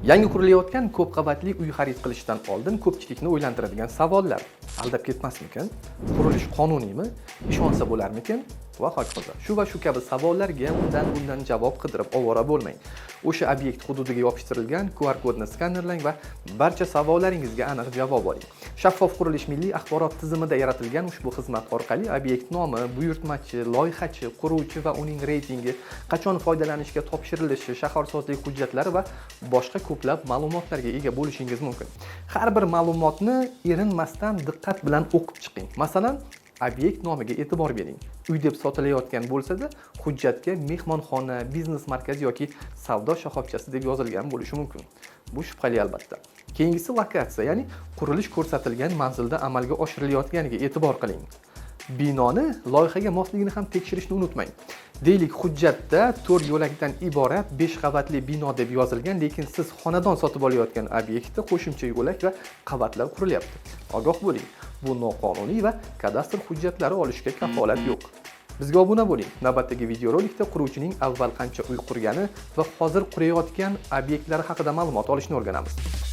Yangi qurilayotgan ko'p qavatli uy xarid qilishdan oldin ko'pchilikni o'ylantiradigan savollar. Aldab ketmasmikin? Qurilish qonuniymi? Ishonsa bo'larmikin? Va hokazo. Shu va shu kabi savollarga undan javob qidirib ovora bo'lmang. O'sha obyekt hududiga yopishtirilgan QR kodni skanerlang va barcha savollaringizga aniq javob oling. Shaffof qurilish milliy axborot tizimida yaratilgan ushbu xizmat orqali obyekt nomi, buyurtmachi, loyihachi, quruvchi va uning reytingi, qachon foydalanishga topshirilishi, shaharsozlik hujjatlari va boshqa ko'plab ma'lumotlarga ega bo'lishingiz mumkin. Har bir ma'lumotni erinmasdan diqqat bilan o'qib chiqing. Masalan, obyekt nomiga e'tibor bering. Uy deb sotilayotgan bo'lsa-da, hujjatga mehmonxona, biznes markazi yoki savdo shoxobchasi deb yozilgan bo'lishi mumkin. Bu shubhali albatta. Keyingisi lokatsiya, ya'ni qurilish ko'rsatilgan manzilda amalga oshirilayotganiga e'tibor qiling. Binoni loyihaga mosligini ham tekshirishni unutmang. Deylik, hujjatda 4 yo'lakdan iborat 5 qavatli bino deb yozilgan, lekin siz xonadon sotib olayotgan obyektda qo'shimcha yo'lak va qavatlar qurilyapti. Ogoh bo'ling. Bu noqonuniy va kadastr hujjatlari olishga kafolat yo'q. Bizga obuna bo'ling. Navbatdagi videorolikda quruvchining avval qancha uy qurgani va hozir qurayotgan obyektlari haqida ma'lumot olishni o'rganamiz.